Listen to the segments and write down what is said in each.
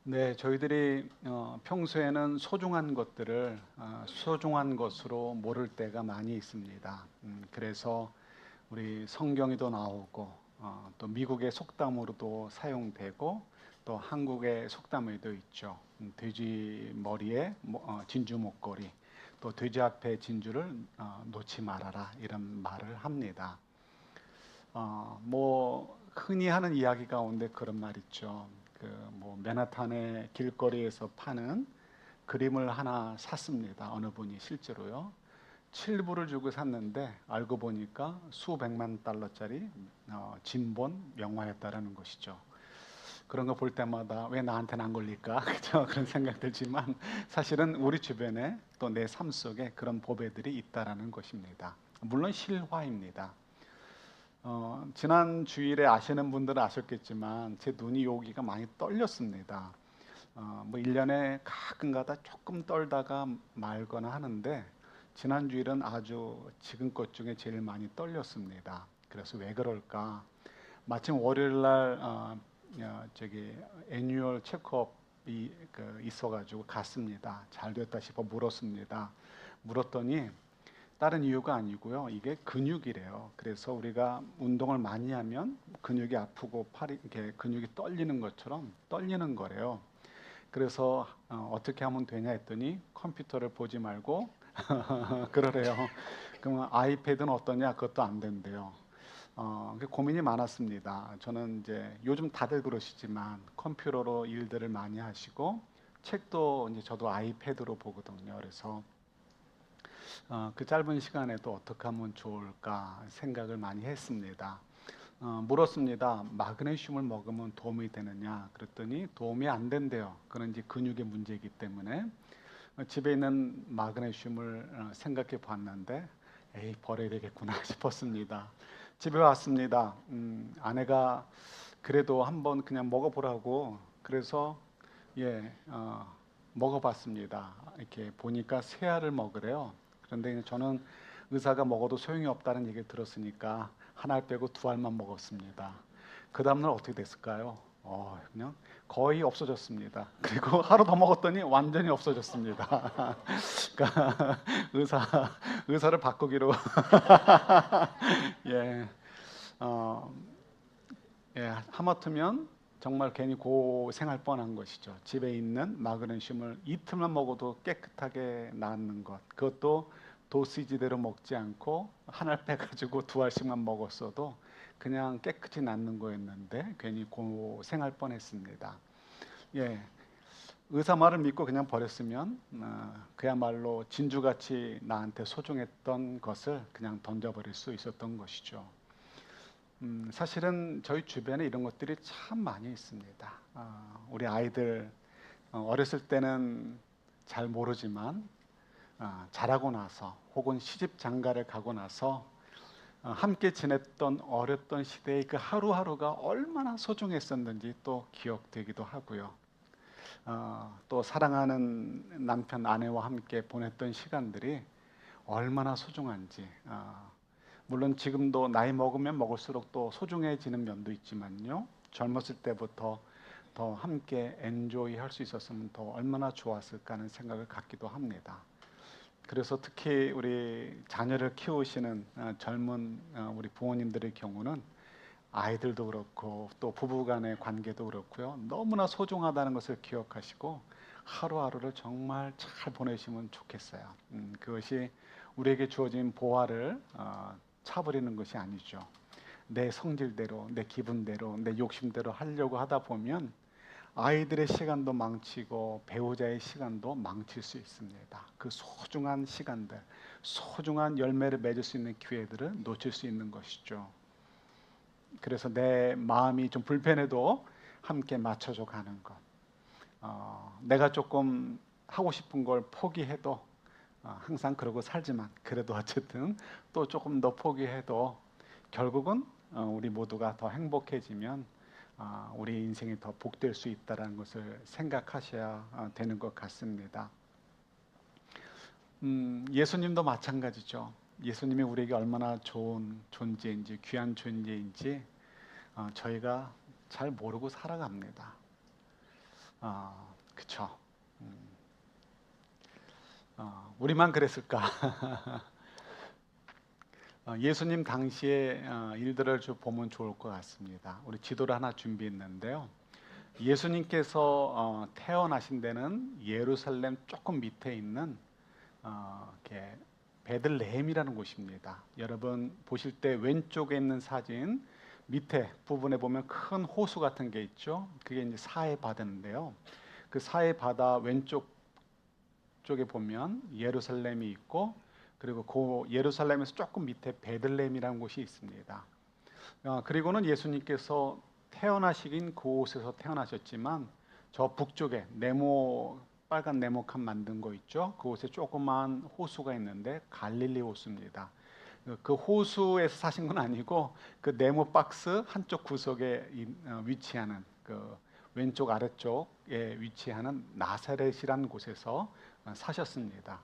네, 저희들이 평소에는 소중한 것들을 소중한 것으로 모를 때가 많이 있습니다. 그래서 우리 성경에도 나오고 또 미국의 속담으로도 사용되고 또 한국의 속담에도 있죠. 돼지 머리에 진주 목걸이, 또 돼지 앞에 진주를 놓지 말아라 이런 말을 합니다. 뭐 흔히 하는 이야기 가운데 그런 말 있죠. 그 뭐 맨하탄의 길거리에서 파는 그림을 하나 샀습니다. 어느 분이 실제로요. 7불을 주고 샀는데 알고 보니까 수백만 달러짜리 진본 명화였다라는 것이죠. 그런 거 볼 때마다 왜 나한테는 안 걸릴까? 그죠? 그런 생각 들지만 사실은 우리 주변에 또 내 삶 속에 그런 보배들이 있다라는 것입니다. 물론 실화입니다. 지난 주일에 아시는 분들은 아셨겠지만 제 눈이 여기가 많이 떨렸습니다. 뭐 1년에 가끔가다 조금 떨다가 말거나 하는데 지난 주일은 아주 지금껏 중에 제일 많이 떨렸습니다. 그래서 왜 그럴까? 마침 월요일 날 저기 애뉴얼 체크업이 있어가지고 갔습니다. 잘 됐다 싶어 물었습니다. 물었더니 다른 이유가 아니고요. 이게 근육이래요. 그래서 우리가 운동을 많이 하면 근육이 아프고 팔이 이렇게 근육이 떨리는 것처럼 떨리는 거래요. 그래서 어떻게 하면 되냐 했더니 컴퓨터를 보지 말고 그러래요. 그러면 아이패드는 어떠냐? 그것도 안 된대요. 고민이 많았습니다. 저는 이제 요즘 다들 그러시지만 컴퓨터로 일들을 많이 하시고 책도 이제 저도 아이패드로 보거든요. 그래서 그 짧은 시간에도 어떻게 하면 좋을까 생각을 많이 했습니다. 물었습니다. 마그네슘을 먹으면 도움이 되느냐? 그랬더니 도움이 안 된대요. 그런 이제 근육의 문제이기 때문에 집에 있는 마그네슘을 생각해 봤는데 에이 버려야 되겠구나 싶었습니다. 집에 왔습니다. 아내가 그래도 한번 그냥 먹어보라고 그래서 예 먹어봤습니다. 이렇게 보니까 세 알을 먹으래요. 그런데 저는 의사가 먹어도 소용이 없다는 얘기를 들었으니까 한 알 빼고 두 알만 먹었습니다. 그 다음날 어떻게 됐을까요? 그냥 거의 없어졌습니다. 그리고 하루 더 먹었더니 완전히 없어졌습니다. 그러니까 의사 의사를 바꾸기로 예, 어, 예, 하마터면 정말 괜히 고생할 뻔한 것이죠. 집에 있는 마그네슘을 이틀만 먹어도 깨끗하게 낫는 것. 그것도 도시지대로 먹지 않고 한 알 빼가지고 두 알씩만 먹었어도 그냥 깨끗이 낫는 거였는데 괜히 고생할 뻔했습니다. 예, 의사 말을 믿고 그냥 버렸으면 그야말로 진주같이 나한테 소중했던 것을 그냥 던져버릴 수 있었던 것이죠. 사실은 저희 주변에 이런 것들이 참 많이 있습니다. 우리 아이들 어렸을 때는 잘 모르지만 자라고 나서 혹은 시집 장가를 가고 나서 함께 지냈던 어렸던 시대의 그 하루하루가 얼마나 소중했었는지 또 기억되기도 하고요. 또 사랑하는 남편 아내와 함께 보냈던 시간들이 얼마나 소중한지 물론 지금도 나이 먹으면 먹을수록 또 소중해지는 면도 있지만요. 젊었을 때부터 더 함께 엔조이 할 수 있었으면 더 얼마나 좋았을까 하는 생각을 갖기도 합니다. 그래서 특히 우리 자녀를 키우시는 젊은 우리 부모님들의 경우는 아이들도 그렇고 또 부부간의 관계도 그렇고요. 너무나 소중하다는 것을 기억하시고 하루하루를 정말 잘 보내시면 좋겠어요. 그것이 우리에게 주어진 보화를 차버리는 것이 아니죠. 내 성질대로, 내 기분대로, 내 욕심대로 하려고 하다 보면 아이들의 시간도 망치고 배우자의 시간도 망칠 수 있습니다. 그 소중한 시간들, 소중한 열매를 맺을 수 있는 기회들을 놓칠 수 있는 것이죠. 그래서 내 마음이 좀 불편해도 함께 맞춰줘 가는 것. 내가 조금 하고 싶은 걸 포기해도 항상 그러고 살지만 그래도 어쨌든 또 조금 더 포기해도 결국은 우리 모두가 더 행복해지면 우리 인생이 더 복될 수 있다는 것을 생각하셔야 되는 것 같습니다. 예수님도 마찬가지죠. 예수님이 우리에게 얼마나 좋은 존재인지 귀한 존재인지 저희가 잘 모르고 살아갑니다. 그쵸. 우리만 그랬을까? 예수님 당시의 일들을 좀 보면 좋을 것 같습니다. 우리 지도를 하나 준비했는데요. 예수님께서 태어나신 데는 예루살렘 조금 밑에 있는 이렇게 베들레헴이라는 곳입니다. 여러분 보실 때 왼쪽에 있는 사진 밑에 부분에 보면 큰 호수 같은 게 있죠. 그게 이제 사해 바다인데요. 그 사해 바다 왼쪽 쪽에 보면 예루살렘이 있고 그리고 그 예루살렘에서 조금 밑에 베들레헴이라는 곳이 있습니다. 그리고는 예수님께서 태어나시긴 그곳에서 태어나셨지만 저 북쪽에 빨간 네모칸 만든 거 있죠? 그곳에 조그만 호수가 있는데 갈릴리 호수입니다. 그 호수에서 사신 건 아니고 그 네모 박스 한쪽 구석에 위치하는 그 왼쪽 아래쪽에 위치하는 나사렛이라는 곳에서 사셨습니다.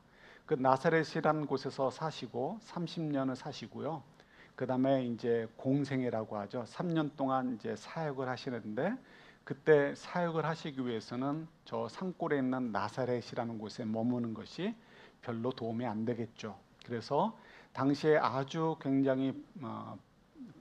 그 나사렛이라는 곳에서 사시고 30년을 사시고요. 그 다음에 이제 공생애라고 하죠. 3년 동안 이제 사역을 하시는데 그때 사역을 하시기 위해서는 저 산골에 있는 나사렛이라는 곳에 머무는 것이 별로 도움이 안 되겠죠. 그래서 당시에 아주 굉장히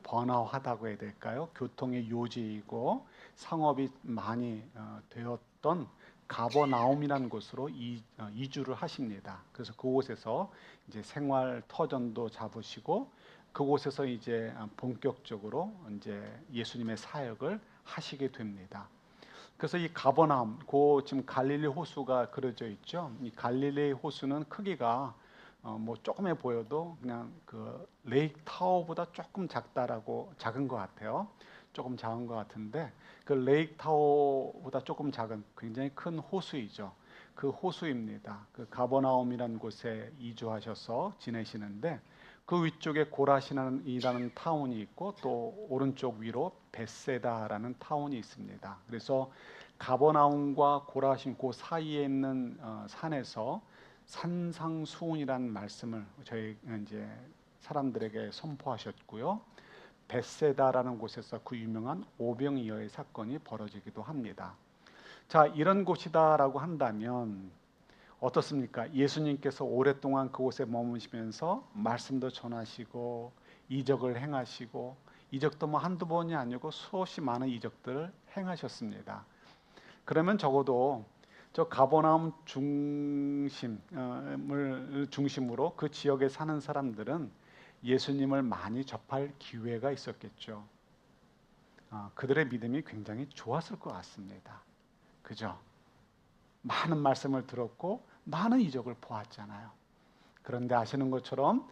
번화하다고 해야 될까요? 교통의 요지이고 상업이 많이 되었던 가버나움이라는 곳으로 이주를 하십니다. 그래서 그곳에서 이제 생활 터전도 잡으시고 그곳에서 이제 본격적으로 이제 예수님의 사역을 하시게 됩니다. 그래서 이 가버나움, 그 지금 갈릴리 호수가 그려져 있죠. 이 갈릴리 호수는 크기가 뭐 조금해 보여도 그냥 그 레이크 타워보다 조금 작은 것 같아요. 조금 작은 것 같은데 그 레이크 타워보다 조금 작은 굉장히 큰 호수이죠. 그 호수입니다. 그 가버나움이라는 곳에 이주하셔서 지내시는데 그 위쪽에 고라시나이라는 타운이 있고 또 오른쪽 위로 벳세다라는 타운이 있습니다. 그래서 가버나움과 고라신 그 사이에 있는 산에서 산상수훈이라는 말씀을 저희 이제 사람들에게 선포하셨고요. 벳세다라는 곳에서 그 유명한 오병이어의 사건이 벌어지기도 합니다. 자, 이런 곳이다라고 한다면 어떻습니까? 예수님께서 오랫동안 그곳에 머무시면서 말씀도 전하시고 이적을 행하시고 이적도 뭐 한두 번이 아니고 수없이 많은 이적들을 행하셨습니다. 그러면 적어도 저 가버나움 중심으로 그 지역에 사는 사람들은 예수님을 많이 접할 기회가 있었겠죠. 그들의 믿음이 굉장히 좋았을 것 같습니다. 그죠? 많은 말씀을 들었고 많은 이적을 보았잖아요. 그런데 아시는 것처럼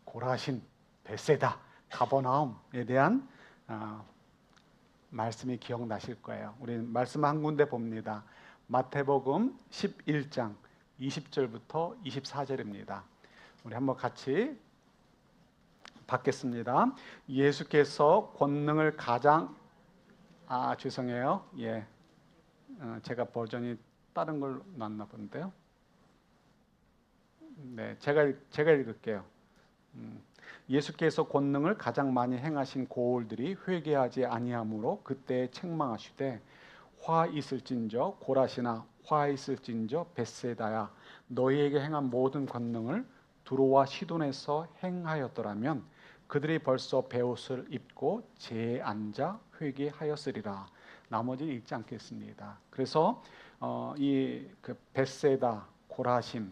고라신, 벳세다, 가버나움에 대한 말씀이 기억나실 거예요. 우리 말씀 한 군데 봅니다. 마태복음 11장 20절부터 24절입니다. 우리 한번 같이 받겠습니다. 예수께서 권능을 가장 죄송해요. 예, 제가 버전이 다른 걸 놨나 본데요. 네, 제가 읽을게요. 예수께서 권능을 가장 많이 행하신 고을들이 회개하지 아니하므로 그때 책망하시되 화 있을진저 고라시나 화 있을진저 벳세다야 너희에게 행한 모든 권능을 두로와 시돈에서 행하였더라면 그들이 벌써 베옷을 입고 재에 앉아 회개하였으리라. 나머지는 읽지 않겠습니다. 그래서 그 벳세다, 고라심,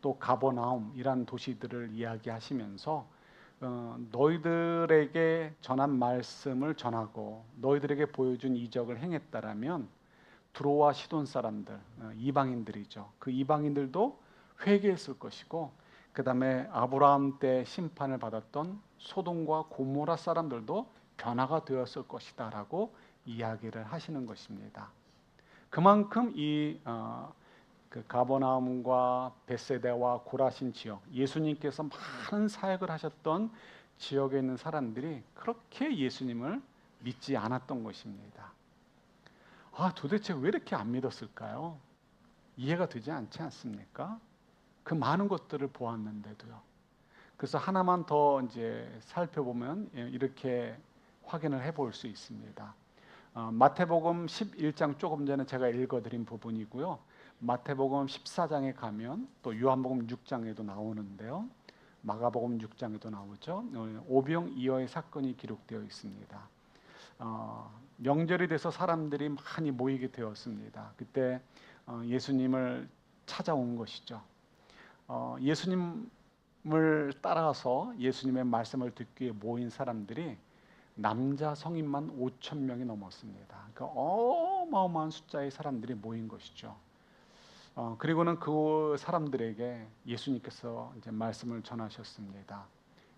또 가버나움이란 도시들을 이야기하시면서 너희들에게 전한 말씀을 전하고 너희들에게 보여준 이적을 행했다라면 두로와 시돈 사람들, 이방인들이죠. 그 이방인들도 회개했을 것이고 그 다음에 아브라함 때 심판을 받았던 소돔과 고모라 사람들도 변화가 되었을 것이다 라고 이야기를 하시는 것입니다. 그만큼 그 가버나움과 벳세다와 고라신 지역, 예수님께서 많은 사역을 하셨던 지역에 있는 사람들이 그렇게 예수님을 믿지 않았던 것입니다. 도대체 왜 이렇게 안 믿었을까요? 이해가 되지 않지 않습니까? 그 많은 것들을 보았는데도요. 그래서 하나만 더 이제 살펴보면 이렇게 확인을 해볼 수 있습니다. 마태복음 11장 조금 전에 제가 읽어드린 부분이고요. 마태복음 14장에 가면 또 요한복음 6장에도 나오는데요. 마가복음 6장에도 나오죠. 오병이어의 사건이 기록되어 있습니다. 명절이 돼서 사람들이 많이 모이게 되었습니다. 그때 예수님을 찾아온 것이죠. 예수님을 따라서 예수님의 말씀을 듣기 위해 모인 사람들이 남자 성인만 5천 명이 넘었습니다. 그러니까 어마어마한 숫자의 사람들이 모인 것이죠. 그리고는 그 사람들에게 예수님께서 이제 말씀을 전하셨습니다.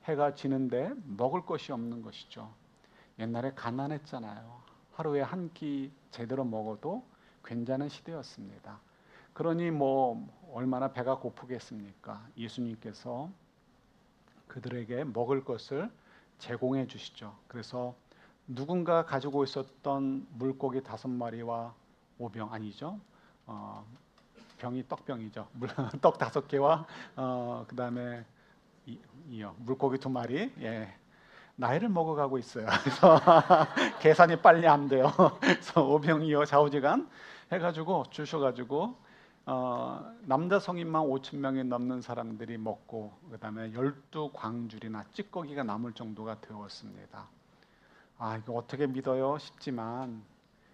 해가 지는데 먹을 것이 없는 것이죠. 옛날에 가난했잖아요. 하루에 한 끼 제대로 먹어도 괜찮은 시대였습니다. 그러니 뭐 얼마나 배가 고프겠습니까? 예수님께서 그들에게 먹을 것을 제공해 주시죠. 그래서 누군가 가지고 있었던 물고기 5마리와 오병 아니죠. 병이 떡병이죠. 떡 5개와 그다음에 물고기 2마리. 예. 나이를 먹어가고 있어요. 그래서 계산이 빨리 안 돼요. 그래서 오병이어 좌우지간 해가지고 주셔가지고 남자 성인만 5천 명이 넘는 사람들이 먹고 그다음에 12광줄이나 찌꺼기가 남을 정도가 되었습니다. 이거 어떻게 믿어요? 싶지만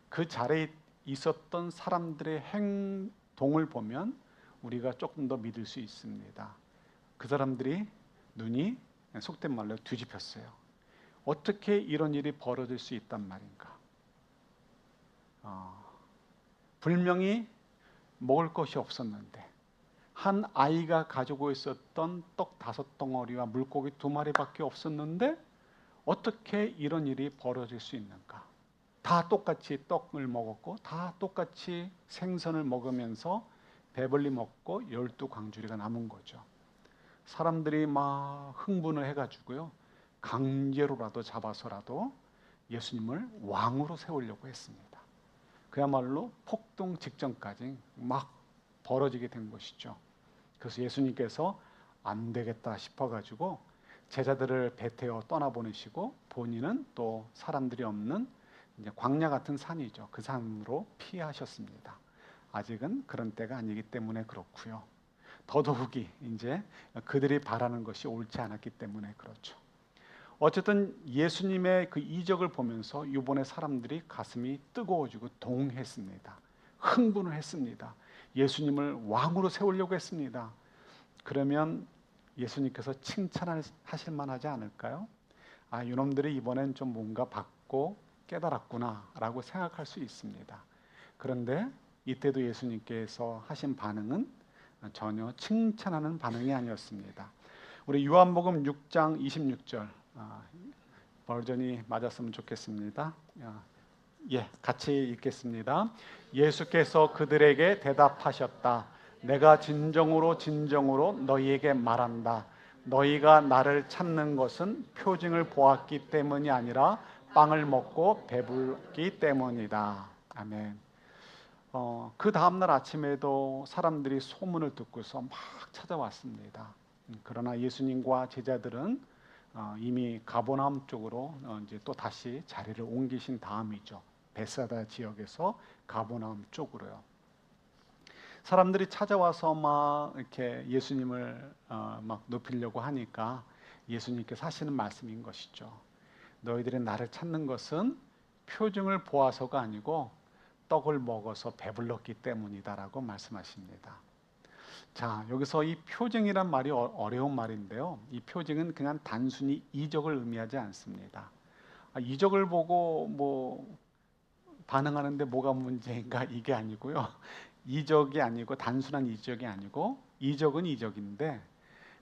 그 자리에 있었던 사람들의 행동을 보면 우리가 조금 더 믿을 수 있습니다. 그 사람들이 눈이 속된 말로 뒤집혔어요. 어떻게 이런 일이 벌어질 수 있단 말인가? 분명히 먹을 것이 없었는데 한 아이가 가지고 있었던 떡 5덩어리와 물고기 2마리밖에 없었는데 어떻게 이런 일이 벌어질 수 있는가? 다 똑같이 떡을 먹었고 다 똑같이 생선을 먹으면서 배불리 먹고 12광주리가 남은 거죠. 사람들이 막 흥분을 해가지고요. 강제로라도 잡아서라도 예수님을 왕으로 세우려고 했습니다. 그야말로 폭동 직전까지 막 벌어지게 된 것이죠. 그래서 예수님께서 안 되겠다 싶어가지고 제자들을 배태워 떠나보내시고 본인은 또 사람들이 없는 이제 광야 같은 산이죠. 그 산으로 피하셨습니다. 아직은 그런 때가 아니기 때문에 그렇고요. 더더욱이 이제 그들이 바라는 것이 옳지 않았기 때문에 그렇죠. 어쨌든 예수님의 그 이적을 보면서 이번에 사람들이 가슴이 뜨거워지고 동했습니다. 흥분을 했습니다. 예수님을 왕으로 세우려고 했습니다. 그러면 예수님께서 칭찬하실 만하지 않을까요? 이놈들이 이번엔 좀 뭔가 받고 깨달았구나 라고 생각할 수 있습니다. 그런데 이때도 예수님께서 하신 반응은 전혀 칭찬하는 반응이 아니었습니다. 우리 요한복음 6장 26절 버전이 맞았으면 좋겠습니다. 같이 읽겠습니다. 예수께서 그들에게 대답하셨다. 내가 진정으로 진정으로 너희에게 말한다. 너희가 나를 찾는 것은 표징을 보았기 때문이 아니라 빵을 먹고 배불기 때문이다. 아멘. 그 다음날 아침에도 사람들이 소문을 듣고서 막 찾아왔습니다. 그러나 예수님과 제자들은 이미 가버나움 쪽으로 이제 또 다시 자리를 옮기신 다음이죠. 베사다 지역에서 가버나움 쪽으로요. 사람들이 찾아와서 막 이렇게 예수님을 막 높이려고 하니까 예수님께서 하시는 말씀인 것이죠. 너희들이 나를 찾는 것은 표징을 보아서가 아니고 떡을 먹어서 배불렀기 때문이다라고 말씀하십니다. 자, 여기서 이 표징이란 말이 어려운 말인데요. 이 표징은 그냥 단순히 이적을 의미하지 않습니다. 이적을 보고 뭐 반응하는데 뭐가 문제인가 이게 아니고요. 이적이 아니고 단순한 이적이 아니고 이적은 이적인데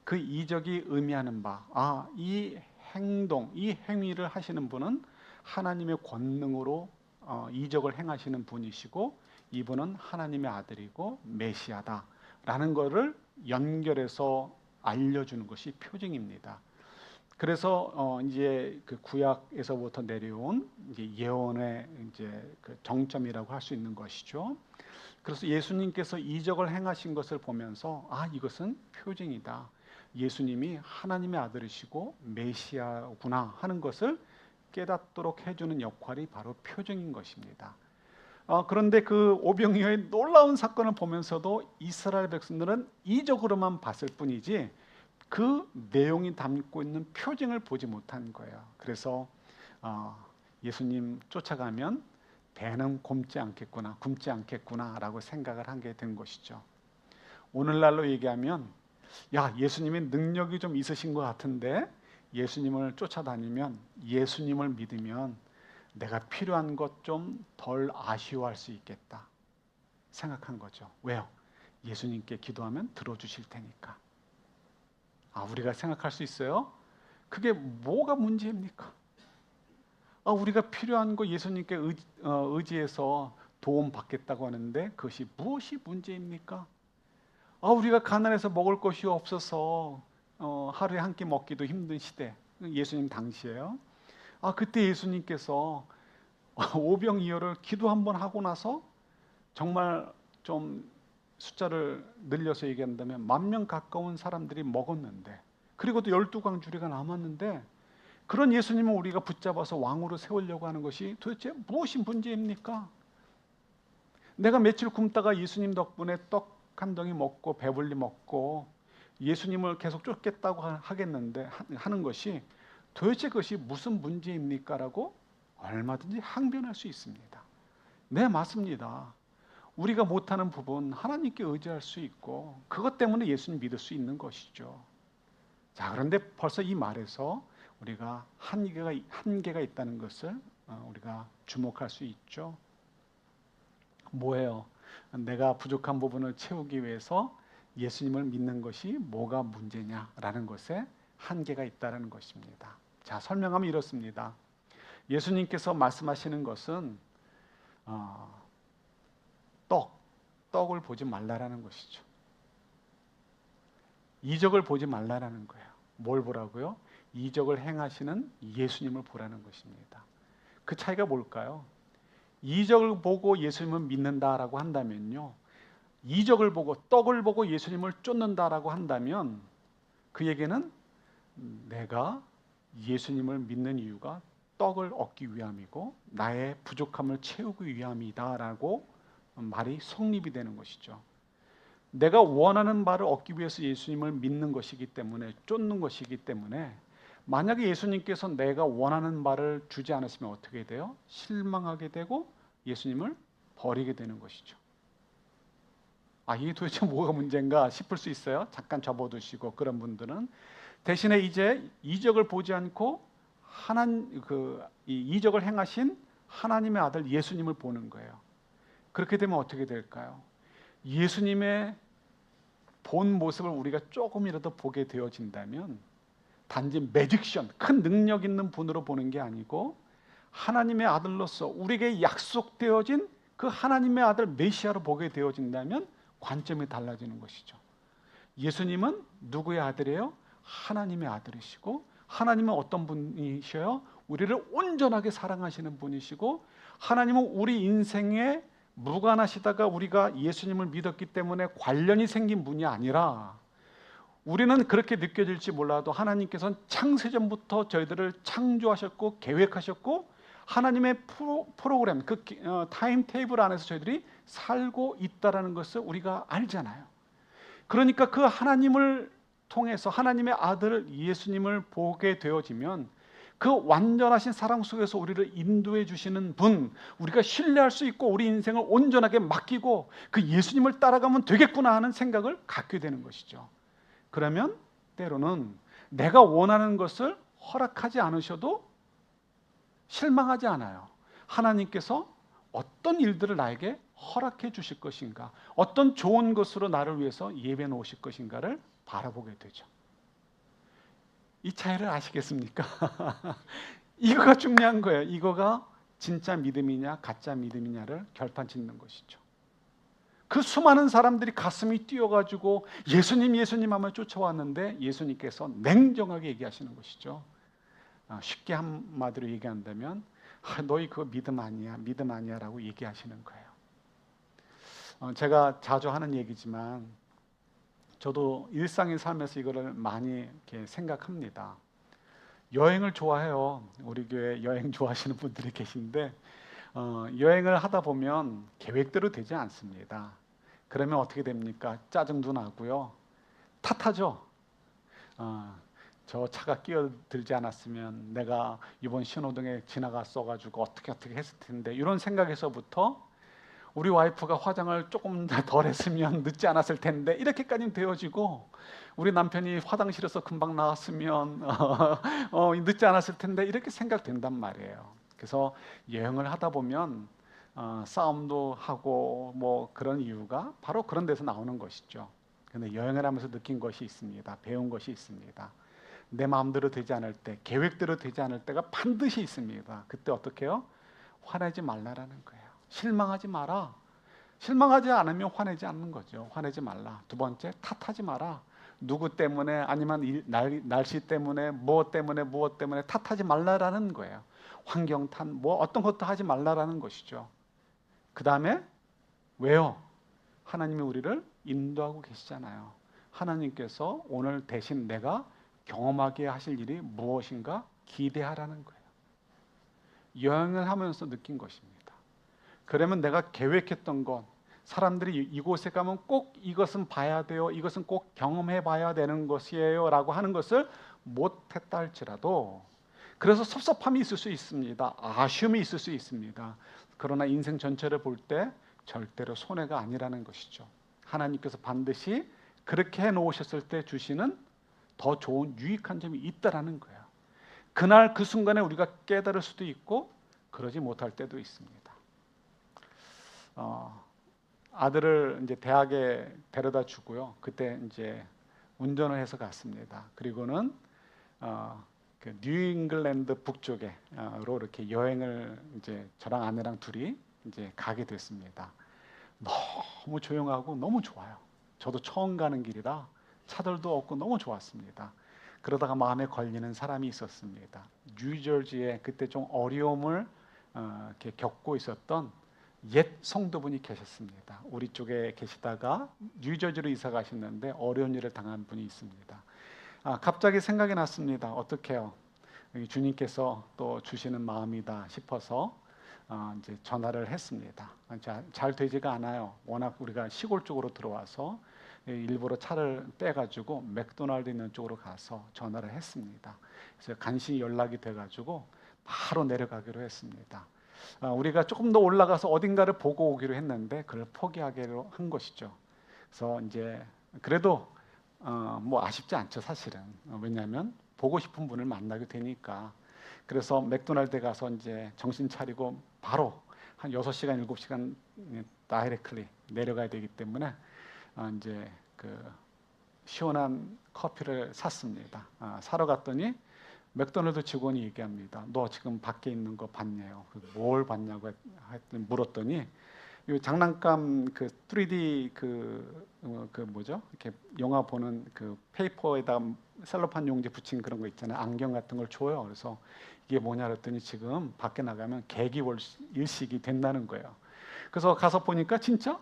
그 이적이 의미하는 바, 이 행동, 이 행위를 하시는 분은 하나님의 권능으로 이적을 행하시는 분이시고 이분은 하나님의 아들이고 메시아다라는 것을 연결해서 알려주는 것이 표징입니다. 그래서 이제 그 구약에서부터 내려온 이제 예언의 이제 그 정점이라고 할 수 있는 것이죠. 그래서 예수님께서 이적을 행하신 것을 보면서 이것은 표징이다. 예수님이 하나님의 아들이시고 메시아구나 하는 것을 깨닫도록 해주는 역할이 바로 표정인 것입니다. 그런데 그 오병이어의 놀라운 사건을 보면서도 이스라엘 백성들은 이적으로만 봤을 뿐이지 그 내용이 담고 있는 표징을 보지 못한 거예요. 그래서 예수님 쫓아가면 배는 굶지 않겠구나 라고 생각을 하게 된 것이죠. 오늘날로 얘기하면 예수님의 능력이 좀 있으신 것 같은데 예수님을 쫓아다니면, 예수님을 믿으면 내가 필요한 것 좀 덜 아쉬워할 수 있겠다 생각한 거죠. 왜요? 예수님께 기도하면 들어주실 테니까. 우리가 생각할 수 있어요? 그게 뭐가 문제입니까? 우리가 필요한 거 예수님께 의지해서 도움 받겠다고 하는데 그것이 무엇이 문제입니까? 우리가 가난해서 먹을 것이 없어서 하루에 한 끼 먹기도 힘든 시대, 예수님 당시에요. 그때 예수님께서 오병이어를 기도 한번 하고 나서 정말 좀 숫자를 늘려서 얘기한다면 10,000명 가까운 사람들이 먹었는데, 그리고 또 12광주리가 남았는데, 그런 예수님을 우리가 붙잡아서 왕으로 세우려고 하는 것이 도대체 무엇이 문제입니까? 내가 며칠 굶다가 예수님 덕분에 떡 한 덩이 먹고 배불리 먹고 예수님을 계속 쫓겠다고 하겠는데 하는 것이 도대체 그것이 무슨 문제입니까? 라고 얼마든지 항변할 수 있습니다. 네, 맞습니다. 우리가 못하는 부분 하나님께 의지할 수 있고 그것 때문에 예수님 믿을 수 있는 것이죠. 자, 그런데 벌써 이 말에서 우리가 한계가 있다는 것을 우리가 주목할 수 있죠. 뭐예요? 내가 부족한 부분을 채우기 위해서 예수님을 믿는 것이 뭐가 문제냐라는 것에 한계가 있다는 것입니다. 자, 설명하면 이렇습니다. 예수님께서 말씀하시는 것은 떡을 보지 말라라는 것이죠. 이적을 보지 말라라는 거예요. 뭘 보라고요? 이적을 행하시는 예수님을 보라는 것입니다. 그 차이가 뭘까요? 이적을 보고 예수님을 믿는다라고 한다면요, 이적을 보고 떡을 보고 예수님을 쫓는다라고 한다면 그에게는 내가 예수님을 믿는 이유가 떡을 얻기 위함이고 나의 부족함을 채우기 위함이다라고 말이 성립이 되는 것이죠. 내가 원하는 바를 얻기 위해서 예수님을 믿는 것이기 때문에, 쫓는 것이기 때문에, 만약에 예수님께서 내가 원하는 바를 주지 않으시면 어떻게 돼요? 실망하게 되고 예수님을 버리게 되는 것이죠. 이게 도대체 뭐가 문제인가 싶을 수 있어요. 잠깐 접어두시고, 그런 분들은 대신에 이제 이적을 보지 않고 이 이적을 행하신 하나님의 아들 예수님을 보는 거예요. 그렇게 되면 어떻게 될까요? 예수님의 본 모습을 우리가 조금이라도 보게 되어진다면 단지 매직션, 큰 능력 있는 분으로 보는 게 아니고 하나님의 아들로서 우리에게 약속되어진 그 하나님의 아들 메시아로 보게 되어진다면 관점이 달라지는 것이죠. 예수님은 누구의 아들이에요? 하나님의 아들이시고, 하나님은 어떤 분이셔요? 우리를 온전하게 사랑하시는 분이시고, 하나님은 우리 인생에 무관하시다가 우리가 예수님을 믿었기 때문에 관련이 생긴 분이 아니라, 우리는 그렇게 느껴질지 몰라도 하나님께서는 창세전부터 저희들을 창조하셨고 계획하셨고 하나님의 프로그램, 그 타임 테이블 안에서 저희들이 살고 있다는 것을 우리가 알잖아요. 그러니까 그 하나님을 통해서 하나님의 아들 예수님을 보게 되어지면 그 완전하신 사랑 속에서 우리를 인도해 주시는 분, 우리가 신뢰할 수 있고 우리 인생을 온전하게 맡기고 그 예수님을 따라가면 되겠구나 하는 생각을 갖게 되는 것이죠. 그러면 때로는 내가 원하는 것을 허락하지 않으셔도 실망하지 않아요. 하나님께서 어떤 일들을 나에게 허락해 주실 것인가, 어떤 좋은 것으로 나를 위해서 예배해 놓으실 것인가를 바라보게 되죠. 이 차이를 아시겠습니까? 이거가 중요한 거예요. 이거가 진짜 믿음이냐 가짜 믿음이냐를 결판짓는 것이죠. 그 수많은 사람들이 가슴이 뛰어가지고 예수님 예수님 하며 쫓아왔는데 예수님께서 냉정하게 얘기하시는 것이죠. 쉽게 한마디로 얘기한다면 너희 그거 믿음 아니야 라고 얘기하시는 거예요. 제가 자주 하는 얘기지만 저도 일상의 삶에서 이거를 많이 이렇게 생각합니다. 여행을 좋아해요. 우리 교회 여행 좋아하시는 분들이 계신데 여행을 하다 보면 계획대로 되지 않습니다. 그러면 어떻게 됩니까? 짜증도 나고요. 탓하죠. 어, 저 차가 끼어들지 않았으면 내가 이번 신호등에 지나갔어가지고 어떻게 했을 텐데 이런 생각에서부터 우리 와이프가 화장을 조금 덜 했으면 늦지 않았을 텐데 이렇게까지 되어지고 우리 남편이 화장실에서 금방 나왔으면 늦지 않았을 텐데 이렇게 생각된단 말이에요. 그래서 여행을 하다 보면 싸움도 하고 뭐 그런 이유가 바로 그런 데서 나오는 것이죠. 근데 여행을 하면서 느낀 것이 있습니다. 배운 것이 있습니다. 내 마음대로 되지 않을 때, 계획대로 되지 않을 때가 반드시 있습니다. 그때 어떻게 해요? 화내지 말라라는 거예요. 실망하지 마라. 실망하지 않으면 화내지 않는 거죠. 화내지 말라. 두 번째, 탓하지 마라. 누구 때문에 아니면 날씨 때문에 무엇 때문에 탓하지 말라라는 거예요. 환경 탓, 뭐 어떤 것도 하지 말라라는 것이죠. 그 다음에 왜요? 하나님이 우리를 인도하고 계시잖아요. 하나님께서 오늘 대신 내가 경험하게 하실 일이 무엇인가 기대하라는 거예요. 여행을 하면서 느낀 것입니다. 그러면 내가 계획했던 것, 사람들이 이곳에 가면 꼭 이것은 봐야 돼요, 이것은 꼭 경험해 봐야 되는 것이에요 라고 하는 것을 못했다 할지라도, 그래서 섭섭함이 있을 수 있습니다. 아쉬움이 있을 수 있습니다. 그러나 인생 전체를 볼 때 절대로 손해가 아니라는 것이죠. 하나님께서 반드시 그렇게 해놓으셨을 때 주시는 더 좋은 유익한 점이 있다라는 거예요. 그날 그 순간에 우리가 깨달을 수도 있고 그러지 못할 때도 있습니다. 아들을 이제 대학에 데려다 주고요. 그때 이제 운전을 해서 갔습니다. 그리고는 그 뉴잉글랜드 북쪽에로 이렇게 여행을 이제 저랑 아내랑 둘이 이제 가게 됐습니다. 너무 조용하고 너무 좋아요. 저도 처음 가는 길이라 차들도 없고 너무 좋았습니다. 그러다가 마음에 걸리는 사람이 있었습니다. 뉴저지에 그때 좀 어려움을 이렇게 겪고 있었던 옛 성도분이 계셨습니다. 우리 쪽에 계시다가 뉴저지로 이사 가셨는데 어려운 일을 당한 분이 있습니다. 갑자기 생각이 났습니다. 어떡해요? 주님께서 또 주시는 마음이다 싶어서 이제 전화를 했습니다. 잘 되지가 않아요. 워낙 우리가 시골 쪽으로 들어와서 일부러 차를 빼가지고 맥도날드 있는 쪽으로 가서 전화를 했습니다. 그래서 간신히 연락이 돼가지고 바로 내려가기로 했습니다. 우리가 조금 더 올라가서 어딘가를 보고 오기로 했는데 그걸 포기하기로 한 것이죠. 그래서 이제 그래도 뭐 아쉽지 않죠, 사실은. 왜냐하면 보고 싶은 분을 만나게 되니까. 그래서 맥도날드에 가서 이제 정신 차리고 바로 한 6시간, 7시간 다이렉트리 내려가야 되기 때문에 이제 그 시원한 커피를 샀습니다. 사러 갔더니 맥도날드 직원이 얘기합니다. 너 지금 밖에 있는 거 봤냐요? 뭘 봤냐고 물었더니 이 장난감 그 3D 그 뭐죠? 이렇게 영화 보는 그 페이퍼에다 셀로판 용지 붙인 그런 거 있잖아요. 안경 같은 걸 줘요. 그래서 이게 뭐냐 그랬더니 지금 밖에 나가면 개기일식이 된다는 거예요. 그래서 가서 보니까 진짜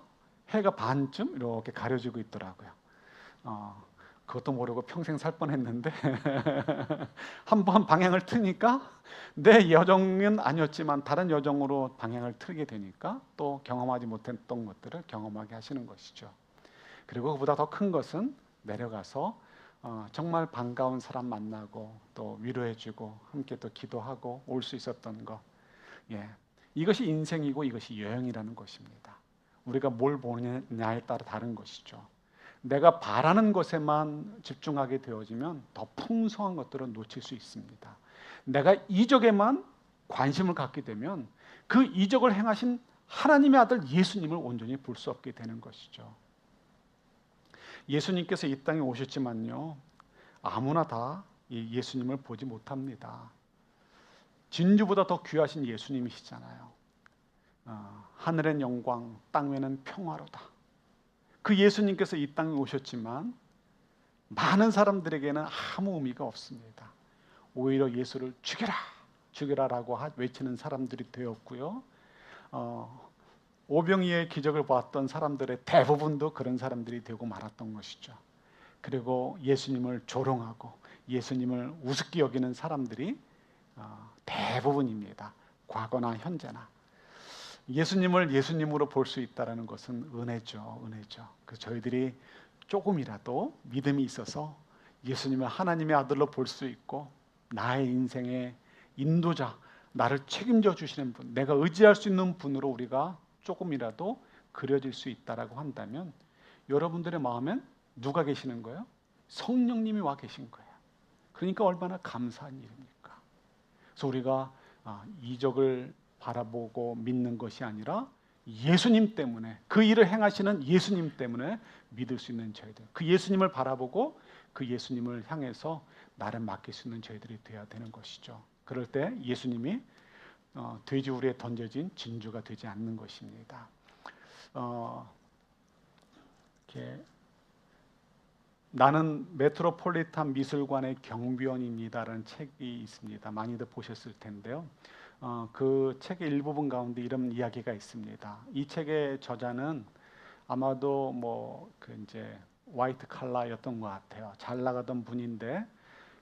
해가 반쯤 이렇게 가려지고 있더라고요. 그것도 모르고 평생 살 뻔했는데 한번 방향을 트니까 내 여정은 아니었지만 다른 여정으로 방향을 틀게 되니까 또 경험하지 못했던 것들을 경험하게 하시는 것이죠. 그리고 그보다 더 큰 것은 내려가서 정말 반가운 사람 만나고 또 위로해주고 함께 또 기도하고 올 수 있었던 것. 예, 이것이 인생이고 이것이 여행이라는 것입니다. 우리가 뭘 보느냐에 따라 다른 것이죠. 내가 바라는 것에만 집중하게 되어지면 더 풍성한 것들을 놓칠 수 있습니다. 내가 이적에만 관심을 갖게 되면 그 이적을 행하신 하나님의 아들 예수님을 온전히 볼 수 없게 되는 것이죠. 예수님께서 이 땅에 오셨지만요, 아무나 다 예수님을 보지 못합니다. 진주보다 더 귀하신 예수님이시잖아요. 하늘엔 영광, 땅 위에는 평화로다. 그 예수님께서 이 땅에 오셨지만 많은 사람들에게는 아무 의미가 없습니다. 오히려 예수를 죽여라, 죽여라라고 외치는 사람들이 되었고요. 오병이의 기적을 보았던 사람들의 대부분도 그런 사람들이 되고 말았던 것이죠. 그리고 예수님을 조롱하고 예수님을 우습게 여기는 사람들이 대부분입니다. 과거나 현재나. 예수님을 예수님으로 볼 수 있다는 것은 은혜죠. 은혜죠. 그 저희들이 조금이라도 믿음이 있어서 예수님을 하나님의 아들로 볼 수 있고 나의 인생의 인도자, 나를 책임져 주시는 분, 내가 의지할 수 있는 분으로 우리가 조금이라도 그려질 수 있다라고 한다면 여러분들의 마음엔 누가 계시는 거예요? 성령님이 와 계신 거예요. 그러니까 얼마나 감사한 일입니까? 그래서 우리가 이적을 바라보고 믿는 것이 아니라 예수님 때문에, 그 일을 행하시는 예수님 때문에 믿을 수 있는 저희들, 그 예수님을 바라보고 그 예수님을 향해서 나를 맡길 수 있는 저희들이 되어야 되는 것이죠. 그럴 때 예수님이 돼지우리에 던져진 진주가 되지 않는 것입니다. 이렇게 나는 메트로폴리탄 미술관의 경비원입니다라는 책이 있습니다. 많이들 보셨을 텐데요. 그 책의 일부분 가운데 이런 이야기가 있습니다. 이 책의 저자는 아마도 이제 화이트 칼라였던 것 같아요. 잘 나가던 분인데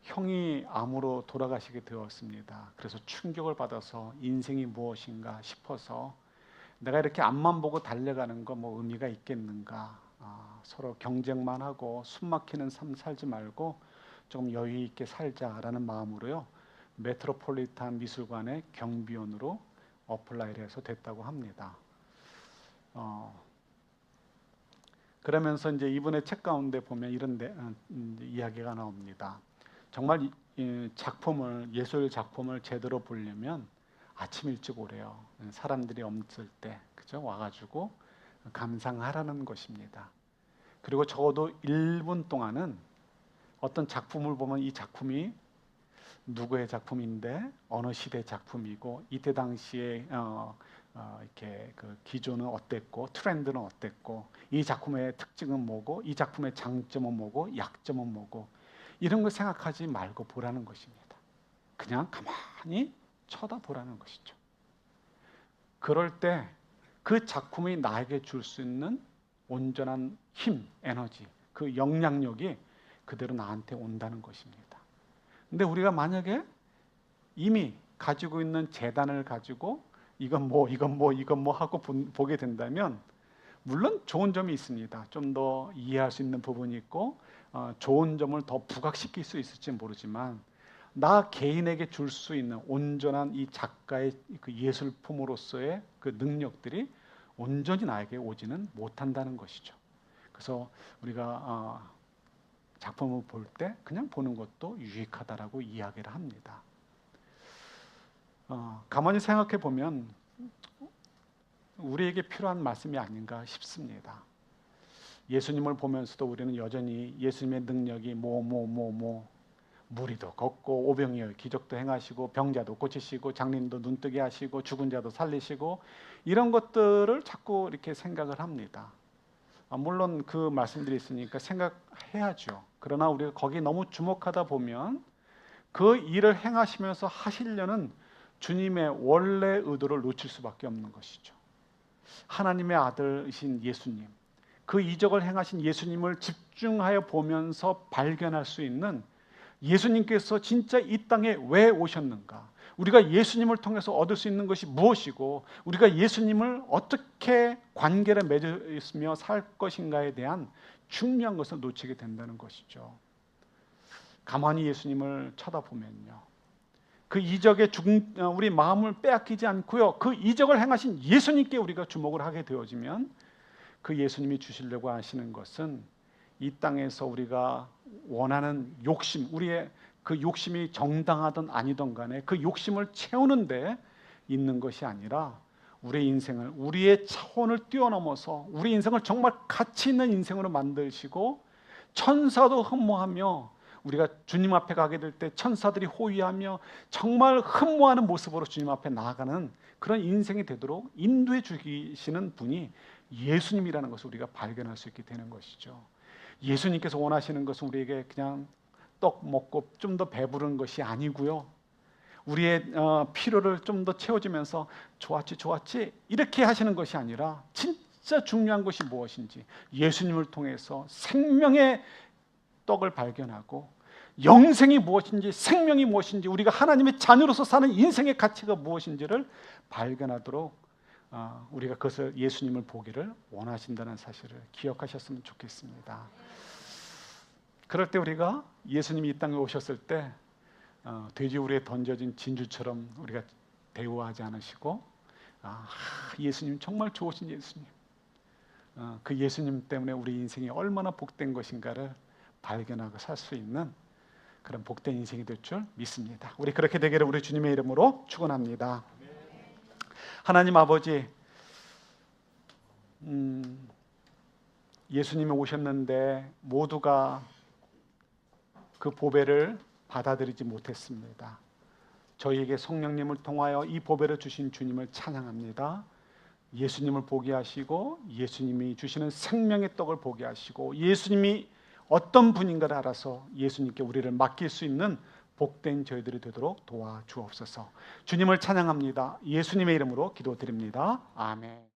형이 암으로 돌아가시게 되었습니다. 그래서 충격을 받아서 인생이 무엇인가 싶어서 내가 이렇게 앞만 보고 달려가는 거 의미가 있겠는가? 서로 경쟁만 하고 숨막히는 삶 살지 말고 좀 여유 있게 살자라는 마음으로요. 메트로폴리탄 미술관의 경비원으로 어플라이를 해서 됐다고 합니다. 그러면서 이제 이분의 책 가운데 보면 이런 이야기가 나옵니다. 정말 예술 작품을 제대로 보려면 아침 일찍 오래요. 사람들이 없을 때, 그죠? 와가지고 감상하라는 것입니다. 그리고 적어도 1분 동안은 어떤 작품을 보면 이 작품이 누구의 작품인데 어느 시대 작품이고 이때 당시에 이렇게 그 기조는 어땠고 트렌드는 어땠고 이 작품의 특징은 뭐고 이 작품의 장점은 뭐고 약점은 뭐고 이런 걸 생각하지 말고 보라는 것입니다. 그냥 가만히 쳐다보라는 것이죠. 그럴 때 그 작품이 나에게 줄 수 있는 온전한 힘, 에너지, 그 영향력이 그대로 나한테 온다는 것입니다. 근데 우리가 만약에 이미 가지고 있는 재단을 가지고 이건 뭐 하고 보게 된다면 물론 좋은 점이 있습니다. 좀 더 이해할 수 있는 부분이 있고 좋은 점을 더 부각시킬 수 있을지 모르지만 나 개인에게 줄 수 있는 온전한 이 작가의 그 예술품으로서의 그 능력들이 온전히 나에게 오지는 못한다는 것이죠. 그래서 우리가 작품을 볼 때 그냥 보는 것도 유익하다라고 이야기를 합니다. 가만히 생각해 보면 우리에게 필요한 말씀이 아닌가 싶습니다. 예수님을 보면서도 우리는 여전히 예수님의 능력이 무리도 걷고 오병이어 기적도 행하시고 병자도 고치시고 장님도 눈뜨게 하시고 죽은 자도 살리시고 이런 것들을 자꾸 이렇게 생각을 합니다. 물론 그 말씀들이 있으니까 생각해야죠. 그러나 우리가 거기에 너무 주목하다 보면 그 일을 행하시면서 하시려는 주님의 원래 의도를 놓칠 수밖에 없는 것이죠. 하나님의 아들이신 예수님, 그 이적을 행하신 예수님을 집중하여 보면서 발견할 수 있는 예수님께서 진짜 이 땅에 왜 오셨는가? 우리가 예수님을 통해서 얻을 수 있는 것이 무엇이고 우리가 예수님을 어떻게 관계를 맺으며 살 것인가에 대한 중요한 것을 놓치게 된다는 것이죠. 가만히 예수님을 쳐다보면요. 그 이적의 우리 마음을 빼앗기지 않고요. 그 이적을 행하신 예수님께 우리가 주목을 하게 되어지면 그 예수님이 주시려고 하시는 것은 이 땅에서 우리가 원하는 욕심, 우리의 그 욕심이 정당하든 아니든 간에 그 욕심을 채우는 데 있는 것이 아니라 우리의 인생을, 우리의 차원을 뛰어넘어서 우리 인생을 정말 가치 있는 인생으로 만드시고 천사도 흠모하며 우리가 주님 앞에 가게 될 때 천사들이 호위하며 정말 흠모하는 모습으로 주님 앞에 나아가는 그런 인생이 되도록 인도해 주시는 분이 예수님이라는 것을 우리가 발견할 수 있게 되는 것이죠. 예수님께서 원하시는 것은 우리에게 그냥 떡 먹고 좀 더 배부른 것이 아니고요. 우리의 필요를 좀 더 채워주면서 좋았지 이렇게 하시는 것이 아니라 진짜 중요한 것이 무엇인지 예수님을 통해서 생명의 떡을 발견하고 영생이 무엇인지, 생명이 무엇인지, 우리가 하나님의 자녀로서 사는 인생의 가치가 무엇인지를 발견하도록 우리가 그것을 예수님을 보기를 원하신다는 사실을 기억하셨으면 좋겠습니다. 그럴 때 우리가 예수님이 이 땅에 오셨을 때 돼지우리에 던져진 진주처럼 우리가 대우하지 않으시고 예수님 정말 좋으신 예수님, 그 예수님 때문에 우리 인생이 얼마나 복된 것인가를 발견하고 살 수 있는 그런 복된 인생이 될 줄 믿습니다. 우리 그렇게 되기를 우리 주님의 이름으로 축원합니다. 하나님 아버지, 예수님이 오셨는데 모두가 그 보배를 받아들이지 못했습니다. 저희에게 성령님을 통하여 이 보배를 주신 주님을 찬양합니다. 예수님을 보게 하시고 예수님이 주시는 생명의 떡을 보게 하시고 예수님이 어떤 분인가를 알아서 예수님께 우리를 맡길 수 있는 복된 저희들이 되도록 도와주옵소서. 주님을 찬양합니다. 예수님의 이름으로 기도드립니다. 아멘.